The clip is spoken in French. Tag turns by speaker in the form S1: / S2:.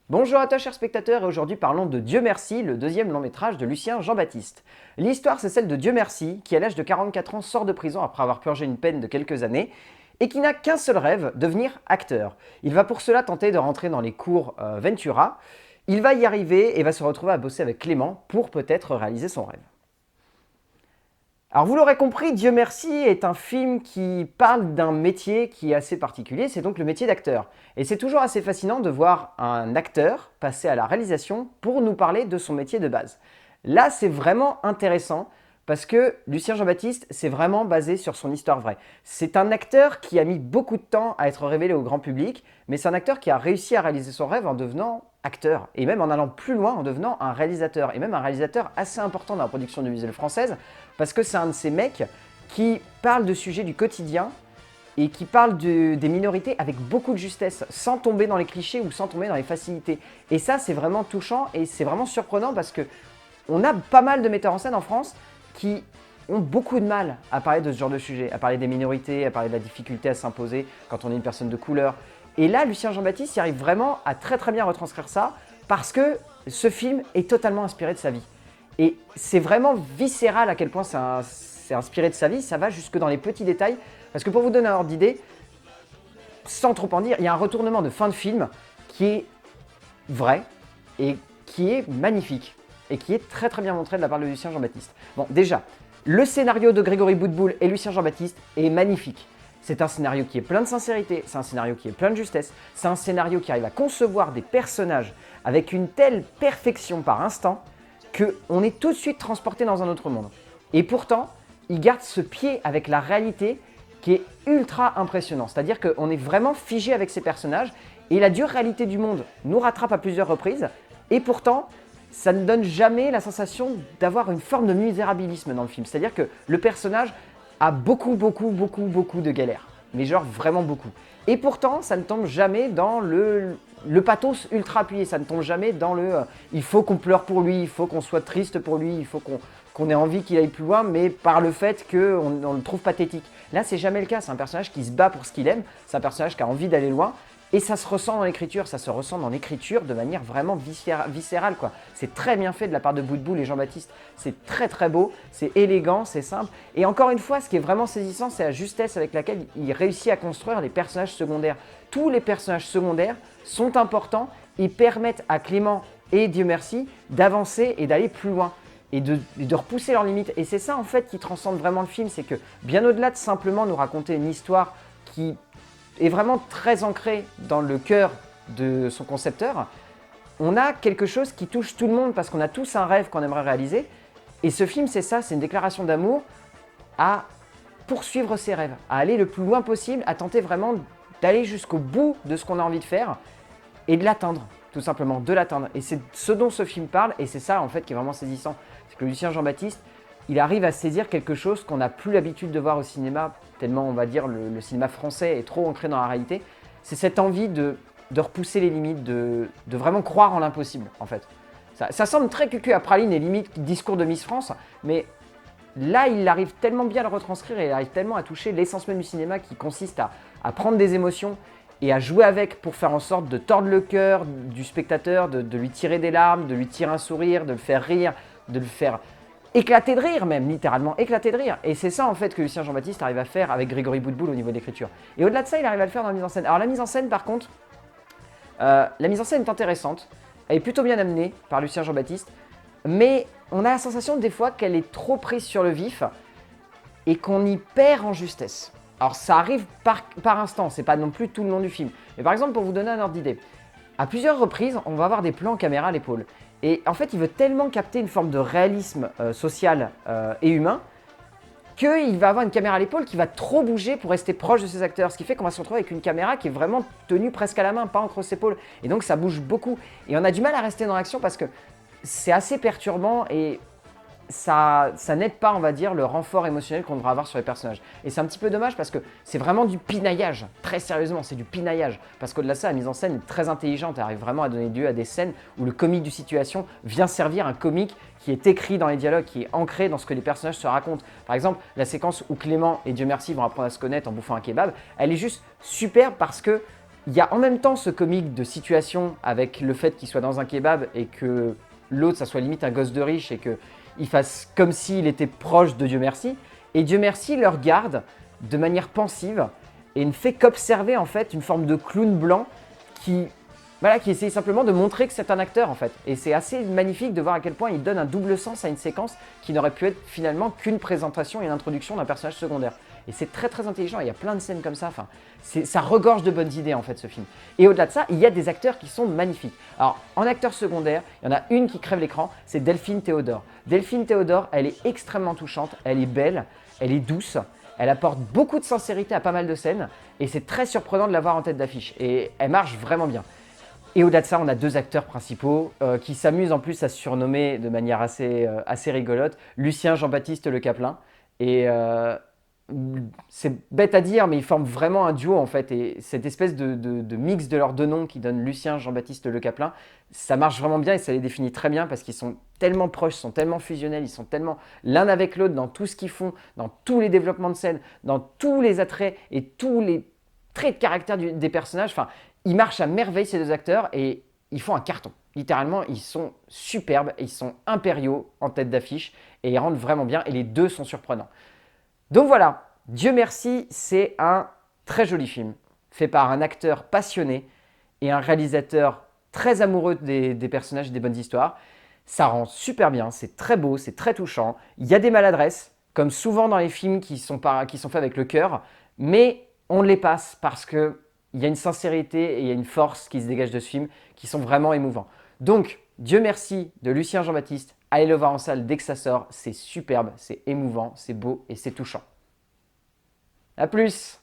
S1: Bonjour à toi chers spectateurs et aujourd'hui parlons de Dieu merci, le deuxième long métrage de Lucien Jean-Baptiste. L'histoire c'est celle de Dieu merci qui à l'âge de 44 ans sort de prison après avoir purgé une peine de quelques années et qui n'a qu'un seul rêve, devenir acteur. Il va pour cela tenter de rentrer dans les cours Ventura, il va y arriver et va se retrouver à bosser avec Clément pour peut-être réaliser son rêve. Alors vous l'aurez compris, Dieu merci est un film qui parle d'un métier qui est assez particulier, c'est donc le métier d'acteur. Et c'est toujours assez fascinant de voir un acteur passer à la réalisation pour nous parler de son métier de base. Là, c'est vraiment intéressant parce que Lucien Jean-Baptiste, c'est vraiment basé sur son histoire vraie. C'est un acteur qui a mis beaucoup de temps à être révélé au grand public, mais c'est un acteur qui a réussi à réaliser son rêve en devenant acteur, et même en allant plus loin, en devenant un réalisateur, et même un réalisateur assez important dans la production audiovisuelle française, parce que c'est un de ces mecs qui parle de sujets du quotidien et qui parle des minorités avec beaucoup de justesse, sans tomber dans les clichés ou sans tomber dans les facilités. Et ça, c'est vraiment touchant et c'est vraiment surprenant parce que on a pas mal de metteurs en scène en France qui ont beaucoup de mal à parler de ce genre de sujet, à parler des minorités, à parler de la difficulté à s'imposer quand on est une personne de couleur. Et là, Lucien Jean-Baptiste y arrive vraiment à très bien retranscrire ça parce que ce film est totalement inspiré de sa vie. Et c'est vraiment viscéral à quel point c'est inspiré de sa vie, ça va jusque dans les petits détails. Parce que pour vous donner un ordre d'idée, sans trop en dire, il y a un retournement de fin de film qui est vrai et qui est magnifique. Et qui est très bien montré de la part de Lucien Jean-Baptiste. Bon, déjà, le scénario de Grégory Boutboul et Lucien Jean-Baptiste est magnifique. C'est un scénario qui est plein de sincérité, c'est un scénario qui est plein de justesse, c'est un scénario qui arrive à concevoir des personnages avec une telle perfection par instant qu'on est tout de suite transporté dans un autre monde. Et pourtant, il garde ce pied avec la réalité qui est ultra impressionnant. C'est-à-dire qu'on est vraiment figé avec ces personnages et la dure réalité du monde nous rattrape à plusieurs reprises et pourtant, ça ne donne jamais la sensation d'avoir une forme de misérabilisme dans le film. C'est-à-dire que le personnage a beaucoup de galères. Mais genre vraiment beaucoup. Et pourtant, ça ne tombe jamais dans le pathos ultra appuyé. Ça ne tombe jamais dans le il faut qu'on pleure pour lui, il faut qu'on soit triste pour lui, il faut qu'on ait envie qu'il aille plus loin, mais par le fait qu'on le trouve pathétique. Là, c'est jamais le cas. C'est un personnage qui se bat pour ce qu'il aime. C'est un personnage qui a envie d'aller loin. Et ça se ressent dans l'écriture, ça se ressent dans l'écriture de manière vraiment viscérale, quoi. C'est très bien fait de la part de Boutboul et Jean-Baptiste, c'est très beau, c'est élégant, c'est simple. Et encore une fois, ce qui est vraiment saisissant, c'est la justesse avec laquelle il réussit à construire les personnages secondaires. Tous les personnages secondaires sont importants et permettent à Clément et Dieu merci d'avancer et d'aller plus loin. Et de repousser leurs limites. Et c'est ça en fait qui transcende vraiment le film, c'est que bien au-delà de simplement nous raconter une histoire qui est vraiment très ancré dans le cœur de son concepteur, on a quelque chose qui touche tout le monde parce qu'on a tous un rêve qu'on aimerait réaliser. Et ce film, c'est ça, c'est une déclaration d'amour à poursuivre ses rêves, à aller le plus loin possible, à tenter vraiment d'aller jusqu'au bout de ce qu'on a envie de faire et de l'atteindre, tout simplement, de l'atteindre. Et c'est ce dont ce film parle et c'est ça en fait qui est vraiment saisissant. C'est que Lucien Jean-Baptiste, il arrive à saisir quelque chose qu'on n'a plus l'habitude de voir au cinéma, tellement on va dire le cinéma français est trop ancré dans la réalité. C'est cette envie de repousser les limites, de vraiment croire en l'impossible en fait. Ça semble très cucu à praline et limite discours de Miss France, mais là il arrive tellement bien à le retranscrire et il arrive tellement à toucher l'essence même du cinéma qui consiste à prendre des émotions et à jouer avec pour faire en sorte de tordre le cœur du spectateur, de lui tirer des larmes, de lui tirer un sourire, de le faire rire, de le faire éclater de rire même, littéralement éclater de rire. Et c'est ça en fait que Lucien Jean-Baptiste arrive à faire avec Grégory Boutboul au niveau de l'écriture. Et au-delà de ça, il arrive à le faire dans la mise en scène. Alors la mise en scène par contre, la mise en scène est intéressante. Elle est plutôt bien amenée par Lucien Jean-Baptiste. Mais on a la sensation des fois qu'elle est trop prise sur le vif et qu'on y perd en justesse. Alors ça arrive par instant, c'est pas non plus tout le long du film. Mais par exemple, pour vous donner un ordre d'idée, à plusieurs reprises, on va avoir des plans caméra à l'épaule. Et en fait, il veut tellement capter une forme de réalisme social et humain qu'il va avoir une caméra à l'épaule qui va trop bouger pour rester proche de ses acteurs. Ce qui fait qu'on va se retrouver avec une caméra qui est vraiment tenue presque à la main, pas entre ses épaules. Et donc ça bouge beaucoup. Et on a du mal à rester dans l'action parce que c'est assez perturbant et ça n'aide pas, on va dire, le renfort émotionnel qu'on devrait avoir sur les personnages. Et c'est un petit peu dommage parce que c'est vraiment du pinaillage, très sérieusement, c'est du pinaillage. Parce qu'au-delà de ça, la mise en scène est très intelligente, elle arrive vraiment à donner lieu à des scènes où le comique du situation vient servir un comique qui est écrit dans les dialogues, qui est ancré dans ce que les personnages se racontent. Par exemple, la séquence où Clément et Dieu merci vont apprendre à se connaître en bouffant un kebab, elle est juste superbe parce que Il y a en même temps ce comique de situation avec le fait qu'il soit dans un kebab et que l'autre, ça soit limite un gosse de riche et qu'il fasse comme s'il était proche de Dieu merci. Et Dieu merci le regarde de manière pensive et ne fait qu'observer en fait une forme de clown blanc qui, voilà, qui essaye simplement de montrer que c'est un acteur en fait. Et c'est assez magnifique de voir à quel point il donne un double sens à une séquence qui n'aurait pu être finalement qu'une présentation et une introduction d'un personnage secondaire. Et c'est très très intelligent, il y a plein de scènes comme ça, enfin, ça regorge de bonnes idées en fait ce film. Et au-delà de ça, il y a des acteurs qui sont magnifiques. Alors en acteur secondaire, il y en a une qui crève l'écran, c'est Delphine Théodore. Delphine Théodore, elle est extrêmement touchante, elle est belle, elle est douce, elle apporte beaucoup de sincérité à pas mal de scènes et c'est très surprenant de la voir en tête d'affiche et elle marche vraiment bien. Et au-delà de ça, on a deux acteurs principaux qui s'amusent en plus à se surnommer de manière assez rigolote, Lucien Jean-Baptiste Le Caplin. Et c'est bête à dire, mais ils forment vraiment un duo en fait. Et cette espèce de mix de leurs deux noms qui donne Lucien Jean-Baptiste Le Caplin, ça marche vraiment bien et ça les définit très bien parce qu'ils sont tellement proches, sont tellement fusionnels, ils sont tellement l'un avec l'autre dans tout ce qu'ils font, dans tous les développements de scène, dans tous les attraits et tous les traits de caractère des personnages. Enfin, ils marchent à merveille ces deux acteurs et ils font un carton. Littéralement, ils sont superbes, ils sont impériaux en tête d'affiche et ils rendent vraiment bien et les deux sont surprenants. Donc voilà, Dieu merci, c'est un très joli film, fait par un acteur passionné et un réalisateur très amoureux des personnages et des bonnes histoires. Ça rend super bien, c'est très beau, c'est très touchant. Il y a des maladresses, comme souvent dans les films qui sont faits avec le cœur, mais on les passe parce qu'il y a une sincérité et il y a une force qui se dégage de ce film qui sont vraiment émouvants. Donc, Dieu merci de Lucien Jean-Baptiste. Allez le voir en salle dès que ça sort, c'est superbe, c'est émouvant, c'est beau et c'est touchant. A plus!